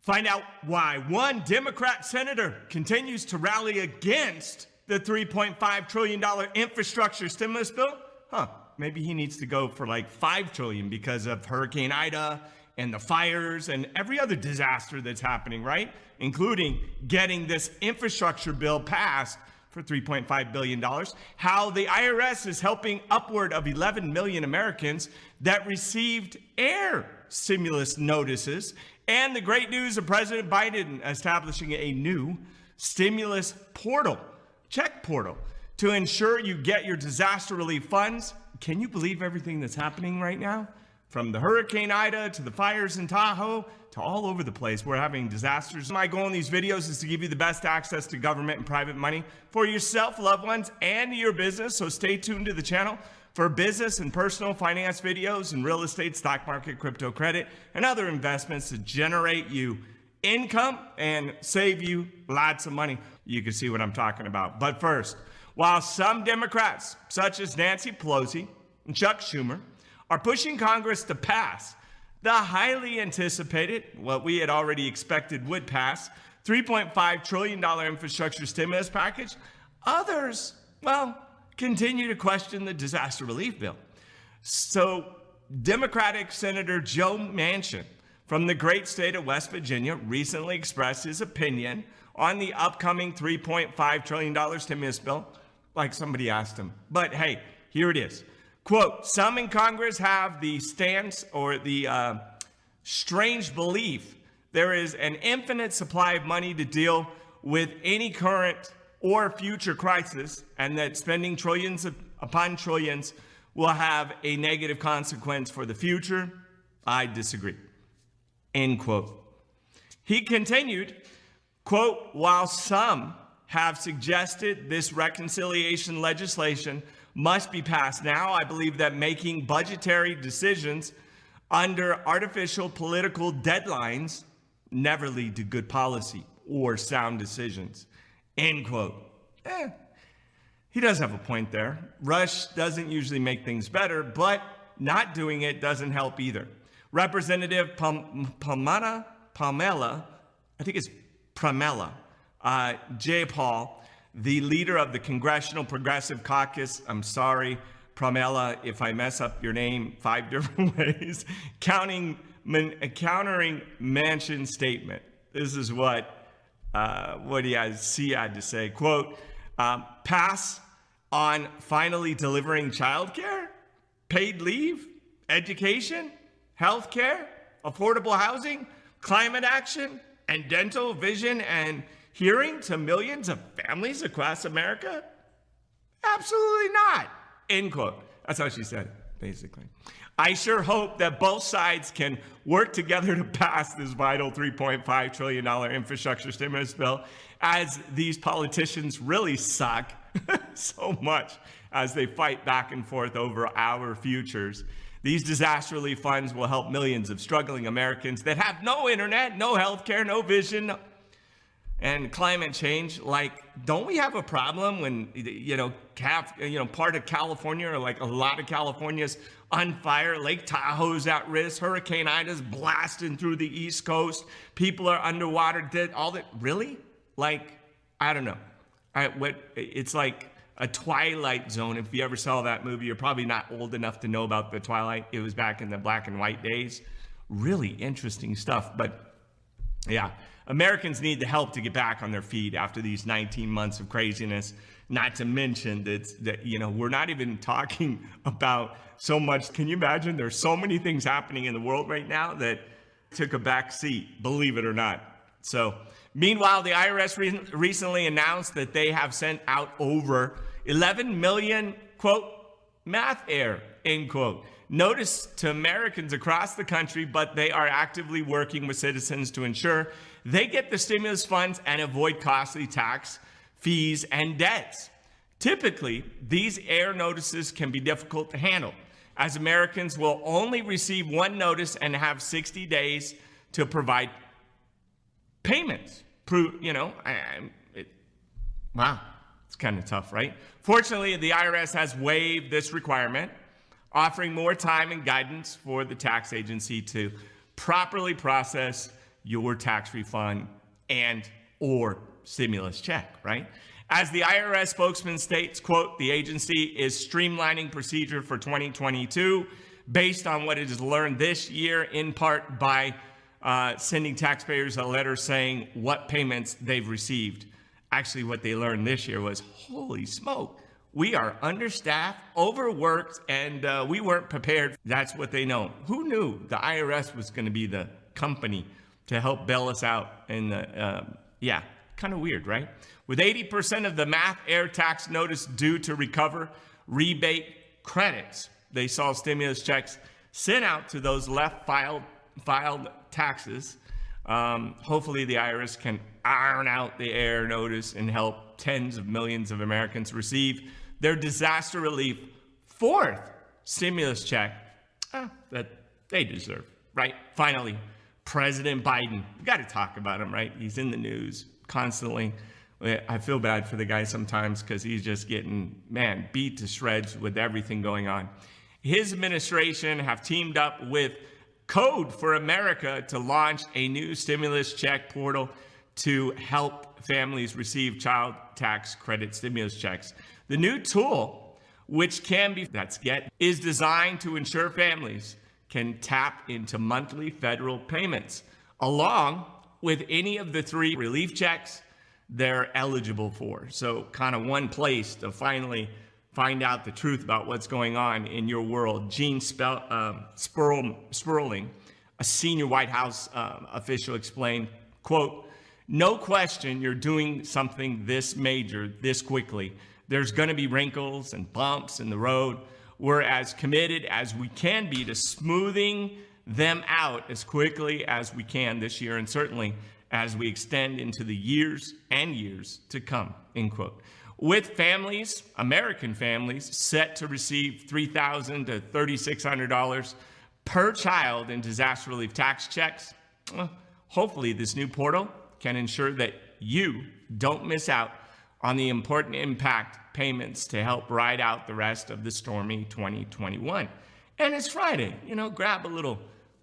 Find out why one Democrat senator continues to rally against the $3.5 trillion infrastructure stimulus bill. Maybe he needs to go for like $5 trillion because of Hurricane Ida and the fires and every other disaster that's happening, right? Including getting this infrastructure bill passed for $3.5 billion. How the IRS is helping upward of 11 million Americans that received air stimulus notices. And the great news of President Biden establishing a new stimulus portal, check portal, to ensure you get your disaster relief funds. Can you believe everything that's happening right now? From the Hurricane Ida to the fires in Tahoe to all over the place, we're having disasters. My goal in these videos is to give you the best access to government and private money for yourself, loved ones, and your business. So stay tuned to the channel for business and personal finance videos and real estate, stock market, crypto, credit, and other investments to generate you income and save you lots of money. You can see what I'm talking about. But first, while some Democrats, such as Nancy Pelosi and Chuck Schumer, are pushing Congress to pass the highly anticipated, what we had already expected would pass, $3.5 trillion infrastructure stimulus package, others, continue to question the disaster relief bill. So Democratic Senator Joe Manchin from the great state of West Virginia recently expressed his opinion on the upcoming $3.5 trillion stimulus bill, like somebody asked him. But hey, here it is. Quote, some in Congress have the stance or the strange belief there is an infinite supply of money to deal with any current or future crisis, and that spending trillions upon trillions will have a negative consequence for the future. I disagree. End quote. He continued, quote, while some have suggested this reconciliation legislation must be passed now, I believe that making budgetary decisions under artificial political deadlines never lead to good policy or sound decisions. End quote. He does have a point there. Rush doesn't usually make things better, but not doing it doesn't help either. Representative Pamela, I think it's Pramila Jayapal, the leader of the Congressional Progressive Caucus, I'm sorry, Pramila, if I mess up your name 5 different ways, countering Manchin's statement. This is what he had to say. Quote, pass on finally delivering childcare, paid leave, education, healthcare, affordable housing, climate action, and dental, vision, and hearing to millions of families across America? Absolutely not. End quote. That's how she said it, basically. I sure hope that both sides can work together to pass this vital $3.5 trillion infrastructure stimulus bill, as these politicians really suck so much as they fight back and forth over our futures. These disaster relief funds will help millions of struggling Americans that have no internet, no healthcare, no vision, and climate change. Like, don't we have a problem when, part of California, or like a lot of California's on fire, Lake Tahoe's at risk, Hurricane Ida's blasting through the East Coast, people are underwater, dead, all that, really? Like, I don't know. It's like a Twilight Zone. If you ever saw that movie, you're probably not old enough to know about the Twilight. It was back in the black and white days. Really interesting stuff. But yeah, Americans need the help to get back on their feet after these 19 months of craziness. Not to mention that we're not even talking about so much. Can you imagine? There's so many things happening in the world right now that took a back seat, believe it or not. So meanwhile, the IRS recently announced that they have sent out over 11 million, quote, math error, end quote, notice to Americans across the country, but they are actively working with citizens to ensure they get the stimulus funds and avoid costly tax, fees, and debts. Typically, these error notices can be difficult to handle, as Americans will only receive one notice and have 60 days to provide payments. Wow, it's kind of tough, right? Fortunately, the IRS has waived this requirement, offering more time and guidance for the tax agency to properly process your tax refund and or stimulus check, right? As the IRS spokesman states, quote, the agency is streamlining procedure for 2022 based on what it has learned this year, in part by sending taxpayers a letter saying what payments they've received. Actually, what they learned this year was, holy smoke, we are understaffed, overworked, and we weren't prepared. That's what they know. Who knew the IRS was going to be the company to help bail us out? And yeah, kind of weird, right? With 80% of the math air tax notice due to recover rebate credits, they saw stimulus checks sent out to those left filed taxes. Hopefully the IRS can iron out the air notice and help tens of millions of Americans receive their disaster relief fourth stimulus check that they deserve, right? Finally, President Biden, we got to talk about him, right? He's in the news constantly. I feel bad for the guy sometimes because he's just getting, man, beat to shreds with everything going on. His administration have teamed up with Code for America to launch a new stimulus check portal to help families receive child tax credit stimulus checks. The new tool, which can be, is designed to ensure families can tap into monthly federal payments, along with any of the 3 relief checks they're eligible for. So kind of one place to finally find out the truth about what's going on in your world. Gene Sperling, a senior White House official, explained, quote, no question you're doing something this major this quickly. There's going to be wrinkles and bumps in the road. We're as committed as we can be to smoothing them out as quickly as we can this year, and certainly as we extend into the years and years to come, end quote. With families, American families, set to receive $3,000 to $3,600 per child in disaster relief tax checks, well, hopefully this new portal can ensure that you don't miss out on the important impact payments to help ride out the rest of the stormy 2021. And it's Friday, you know, grab a little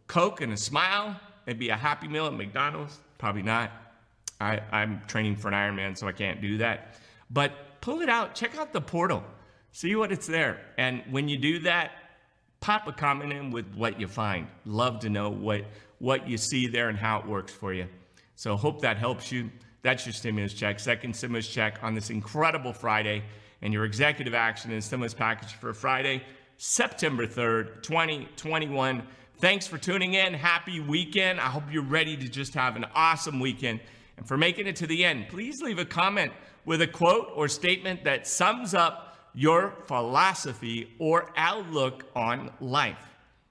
Coke and a smile, maybe a Happy Meal at McDonald's. Probably not. I'm training for an Ironman, so I can't do that. But pull it out, check out the portal, see what it's there. And when you do that, pop a comment in with what you find. Love to know what you see there and how it works for you. So hope that helps you. That's your stimulus check, second stimulus check on this incredible Friday, and your executive action and stimulus package for Friday, September 3rd, 2021. Thanks for tuning in. Happy weekend. I hope you're ready to just have an awesome weekend. And for making it to the end, please leave a comment with a quote or statement that sums up your philosophy or outlook on life.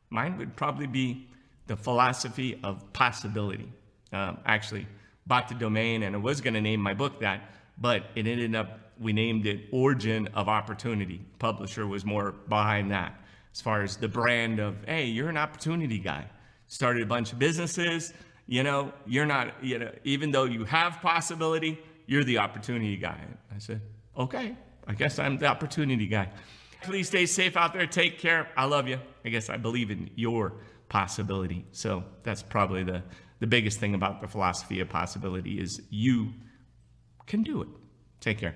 Mine would probably be the philosophy of possibility. Actually, bought the domain, and I was going to name my book that, but it ended up, we named it Origin of Opportunity. Publisher was more behind that, as far as the brand of, hey, you're an opportunity guy. Started a bunch of businesses, you know, you're not, you know, even though you have possibility, you're the opportunity guy. I said, okay, I guess I'm the opportunity guy. Please stay safe out there. Take care. I love you. I guess I believe in your possibility. So that's probably the biggest thing about the philosophy of possibility is you can do it. Take care.